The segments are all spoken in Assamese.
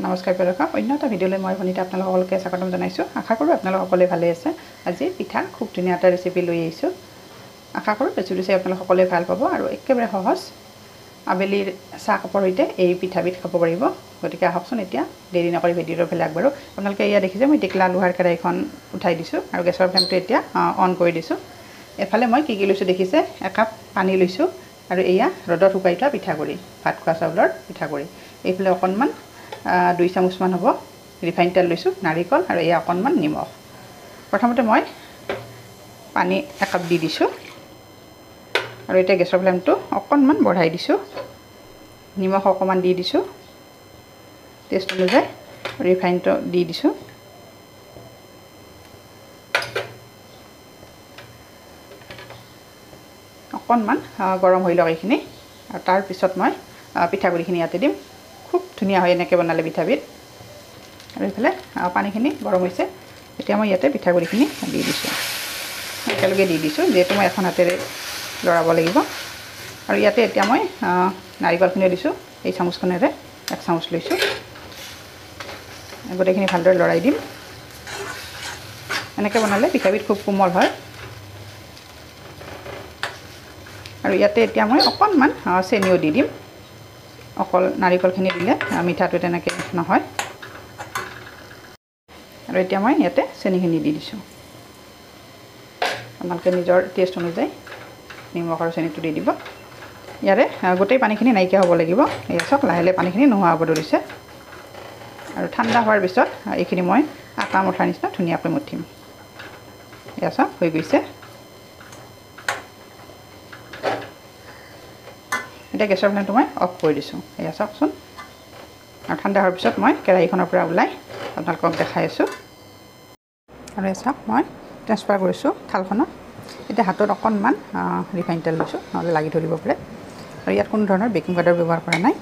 নমস্কাৰ দৰ্শক অন্য এটা ভিডিঅ'লৈ মই ভনিতা আপোনালোক সকলোকে স্বাগতম জনাইছোঁ আশা কৰোঁ আপোনালোক সকলোৱে ভালে আছে আজি পিঠা খুব ধুনীয়া এটা ৰেচিপি লৈ আহিছোঁ আশা কৰোঁ ৰেচিপি চাই আপোনালোক সকলোৱে ভাল পাব আৰু একেবাৰে সহজ আবেলিৰ চাহ কাপৰ সৈতে এই পিঠাবিধ খাব পাৰিব গতিকে আহকচোন এতিয়া দেৰি নকৰি ভিডিঅ'ৰ ফালে আগবাঢ়ো আপোনালোকে এয়া দেখিছে মই টিকলা লোহাৰ কেৰাহীখন উঠাই দিছোঁ আৰু গেছৰ ফ্লেমটো এতিয়া অন কৰি দিছোঁ এফালে মই কি লৈছোঁ দেখিছে একাপ পানী লৈছোঁ আৰু এয়া ৰ'দত শুকাই থোৱা পিঠাগুড়ি ভাত খোৱা চাউলৰ পিঠাগুড়ি এইফালে অকণমান 2 চামুচমান হ'ব ৰিফাইন তেল লৈছোঁ নাৰিকল আৰু এয়া অকণমান নিমখ প্ৰথমতে মই পানী একাপ দি দিছোঁ আৰু এতিয়া গেছৰ ফ্লেমটো অকণমান বঢ়াই দিছোঁ নিমখ অকণমান দি দিছোঁ টেষ্ট অনুযায়ী ৰিফাইনটো দি দিছোঁ অকণমান গৰম হৈ লওক এইখিনি আৰু তাৰ পিছত মই পিঠাগুড়িখিনি ইয়াতে দিম খুব ধুনীয়া হয় এনেকৈ বনালে পিঠাবিধ আৰু এইফালে পানীখিনি গৰম হৈছে এতিয়া মই ইয়াতে পিঠাগুড়িখিনি দি দিছোঁ একেলগে দি দিছোঁ যিহেতু মই এখন হাতেৰে লৰাব লাগিব আৰু ইয়াতে এতিয়া মই নাৰিকলখিনিও দিছোঁ এই চামুচখনেৰে 1 চামুচ লৈছোঁ গোটেইখিনি ভালদৰে লৰাই দিম এনেকৈ বনালে পিঠাবিধ খুব কোমল হয় আৰু ইয়াতে এতিয়া মই অকণমান চেনিও দি দিম অকল নাৰিকলখিনি দিলে মিঠাটো তেনেকৈ নহয় আৰু এতিয়া মই ইয়াতে চেনিখিনি দি দিছোঁ আপোনালোকে নিজৰ টেষ্ট অনুযায়ী নিমখ আৰু চেনিটো দি দিব ইয়াৰে গোটেই পানীখিনি নাইকিয়া হ'ব লাগিব এয়া চাওক লাহে লাহে পানীখিনি নোহোৱা হ'ব ধৰিছে আৰু ঠাণ্ডা হোৱাৰ পিছত এইখিনি মই আটা মঠাৰ নিচিনা ধুনীয়াকৈ মঠিম এয়া চাওক হৈ গৈছে এতিয়া গেছৰ ফ্লেমটো মই অফ কৰি দিছোঁ এয়া চাওকচোন আৰু ঠাণ্ডা হোৱাৰ পিছত মই কেৰাহীখনৰ পৰা ওলাই আপোনালোকক দেখাই আছোঁ আৰু এয়া চাওক মই ট্ৰেন্সফাৰ কৰিছোঁ থালখনত এতিয়া হাতত অকণমান ৰিফাইন তেল লৈছোঁ নহ'লে লাগি ধৰিব পাৰে আৰু ইয়াত কোনো ধৰণৰ বেকিং পাউডাৰ ব্যৱহাৰ কৰা নাই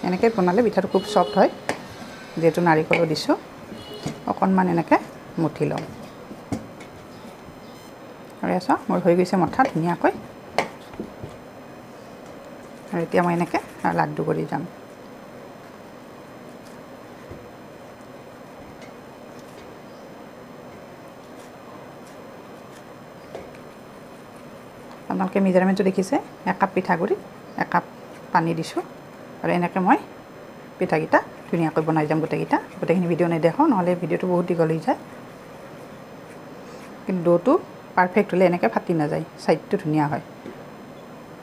এনেকৈ বনালে পিঠাটো খুব ছফ্ট হয় যিহেতু নাৰিকলো দিছোঁ অকণমান এনেকৈ মুঠি লওঁ আৰু এয়া চাওক মোৰ হৈ গৈছে মঠা ধুনীয়াকৈ আৰু এতিয়া মই এনেকৈ লাড্ডু কৰি যাম আপোনালোকে মেজাৰমেণ্টটো দেখিছে একাপ পিঠাগুড়ি একাপ পানী দিছোঁ আৰু এনেকৈ মই পিঠাকেইটা ধুনীয়াকৈ বনাই যাম গোটেইখিনি ভিডিঅ' নেদেখাওঁ নহ'লে ভিডিঅ'টো বহুত দীঘল হৈ যায় কিন্তু ডোটো পাৰফেক্ট হ'লে এনেকৈ ফাটি নাযায় ছাইডটো ধুনীয়া হয়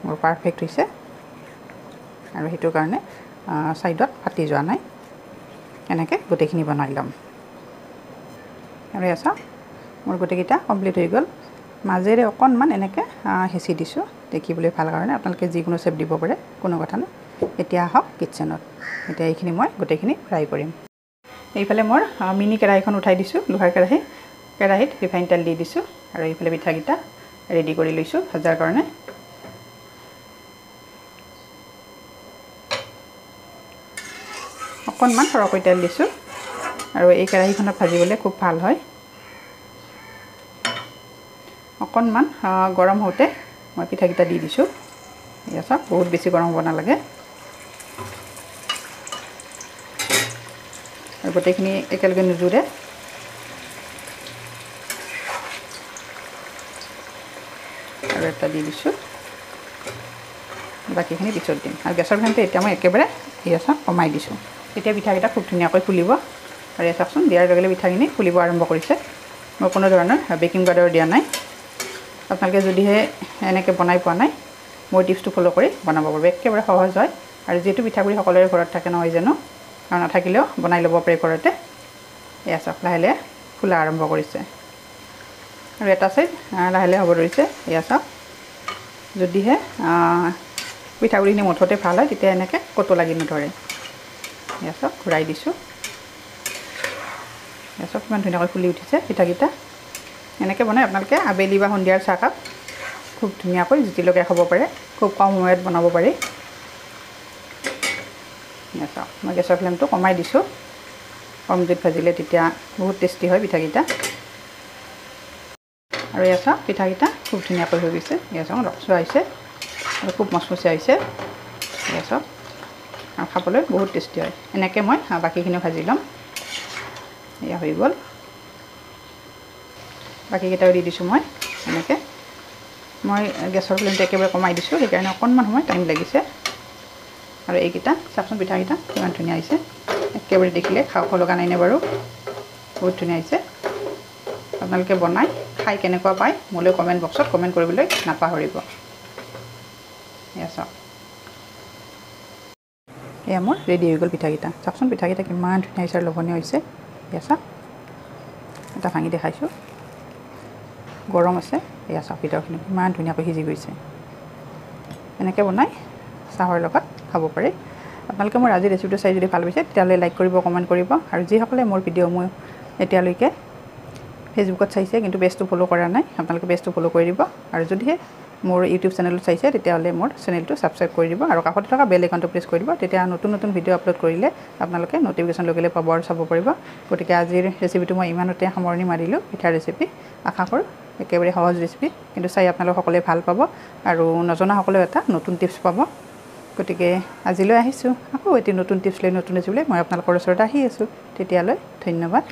মোৰ পাৰফেক্ট হৈছে আৰু সেইটো কাৰণে ছাইডত ফাটি যোৱা নাই এনেকৈ গোটেইখিনি বনাই ল'ম আৰু এয়া মোৰ গোটেইকেইটা কমপ্লিট হৈ গ'ল মাজেৰে অকণমান এনেকৈ হেঁচি দিছোঁ দেখিবলৈ ভাল কাৰণে আপোনালোকে যিকোনো শ্বেপ দিব পাৰে কোনো কথা নাই এতিয়া আহক কিটচেনত এতিয়া এইখিনি মই গোটেইখিনি ফ্ৰাই কৰিম এইফালে মোৰ মিনি কেৰাহীখন উঠাই দিছোঁ লোহাৰ কেৰাহীত ৰিফাইন তেল দি দিছোঁ আৰু এইফালে পিঠাকেইটা ৰেডি কৰি লৈছোঁ ভজাৰ কাৰণে অকণমান সৰহকৈ তেল দিছোঁ আৰু এই কেৰাহীখনত ভাজিবলৈ খুব ভাল হয় অকণমান গৰম হওঁতে মই পিঠাকেইটা দি দিছোঁ এয়া চাওক বহুত বেছি গৰম হ'ব নালাগে আৰু গোটেইখিনি একেলগে নুজুৰে আৰু এটা দি দিছোঁ বাকীখিনি পিছত দিম আৰু গেছৰ ফ্লেমটো এতিয়া মই একেবাৰে এয়া চাওক কমাই দিছোঁ এতিয়া পিঠাকেইটা খুব ধুনীয়াকৈ ফুলিব আৰু এয়া চাওকচোন দিয়াৰ লগে লগে পিঠাখিনি ফুলিব আৰম্ভ কৰিছে মই কোনো ধৰণৰ বেকিং পাউডাৰ দিয়া নাই আপোনালোকে যদিহে এনেকৈ বনাই পোৱা নাই মোৰ টিপছটো ফ'ল' কৰি বনাব পাৰিব একেবাৰে সহজ হয় আৰু যিহেতু পিঠাগুড়ি সকলোৰে ঘৰত থাকে নহয় জানো আৰু নাথাকিলেও বনাই ল'ব পাৰে ঘৰতে এয়া চাওক লাহে লাহে ফুলা আৰম্ভ কৰিছে আৰু এটা ছাইড লাহে লাহে হ'ব ধৰিছে এয়া চাওক যদিহে পিঠাগুড়িখিনি মুঠতে ভাল হয় তেতিয়া এনেকৈ ক'তো লাগি নধৰে এয়া চাওক ঘূৰাই দিছোঁ এয়া চাওক কিমান ধুনীয়াকৈ ফুলি উঠিছে পিঠাকেইটা এনেকৈ বনাই আপোনালোকে আবেলি বা সন্ধিয়াৰ চাহকাপ খুব ধুনীয়াকৈ জুতি লগাই খাব পাৰে খুব কম সময়ত বনাব পাৰি চাওক মই গেছৰ ফ্লেমটো কমাই দিছোঁ কম জুইত ভাজিলে তেতিয়া বহুত টেষ্টি হয় পিঠাকেইটা আৰু এয়া চাওক পিঠাকেইটা খুব ধুনীয়াকৈ হৈ গৈছে এয়া চাওক ৰসচুৱা হৈছে আৰু খুব মচমচীয়া হৈছে এয়া চাওক আৰু খাবলৈ বহুত টেষ্টি হয় এনেকৈ মই বাকীখিনিও ভাজি ল'ম এয়া হৈ গ'ল বাকীকেইটাও দি দিছোঁ মই এনেকৈ মই গেছৰ ফ্লেমটো একেবাৰে কমাই দিছোঁ সেইকাৰণে অকণমান সময় টাইম লাগিছে আৰু এইকেইটা চাওকচোন পিঠাকেইটা কিমান ধুনীয়া হৈছে একেবাৰে দেখিলে খাব লগা নাই নে বাৰু বহুত ধুনীয়া হৈছে আপোনালোকে বনাই খাই কেনেকুৱা পায় মোলৈ কমেণ্ট বক্সত কমেণ্ট কৰিবলৈ নাপাহৰিব এয়া চাওক এয়া মোৰ ৰেডি হৈ গ'ল পিঠাকেইটা চাওকচোন পিঠাকেইটা কিমান ধুনীয়া হৈছে আৰু লোভনীয় হৈছে এয়া চাওক এটা ভাঙি দেখাইছোঁ গৰম আছে এয়া চাওক ভিতৰখিনি কিমান ধুনীয়াকৈ সিজি গৈছে এনেকৈ বনাই চাহৰ লগত খাব পাৰে আপোনালোকে মোৰ আজি ৰেচিপিটো চাই যদি ভাল পাইছে তেতিয়াহ'লে লাইক কৰিব কমেণ্ট কৰিব আৰু যিসকলে মোৰ ভিডিঅ' মই এতিয়ালৈকে ফেচবুকত চাইছে কিন্তু পেজটো ফ'ল' কৰা নাই আপোনালোকে পেজটো ফ'ল' কৰি দিব আৰু যদিহে মোৰ ইউটিউব চেনেলত চাইছে তেতিয়াহ'লে মোৰ চেনেলটো ছাবস্ক্ৰাইব কৰি দিব আৰু কাষতে থকা বেল আইকনটো প্ৰেছ কৰি দিব তেতিয়া নতুন নতুন ভিডিঅ' আপলোড কৰিলে আপোনালোকে নটিফিকেশ্যন লগে পাব আৰু চাব পাৰিব গতিকে আজিৰ ৰেচিপিটো মই ইমানতে সামৰণি মাৰিলোঁ পিঠাৰ ৰেচিপি আশা কৰোঁ একেবাৰে সহজ ৰেচিপি কিন্তু চাই আপোনালোক সকলোৱে ভাল পাব আৰু নজনাসকলেও এটা নতুন টিপছ পাব গতিকে আজিলৈ আহিছোঁ আকৌ এটি নতুন টিপছ লৈ নতুন ৰেচিপি লৈ মই আপোনালোকৰ ওচৰত আহি আছোঁ তেতিয়ালৈ ধন্যবাদ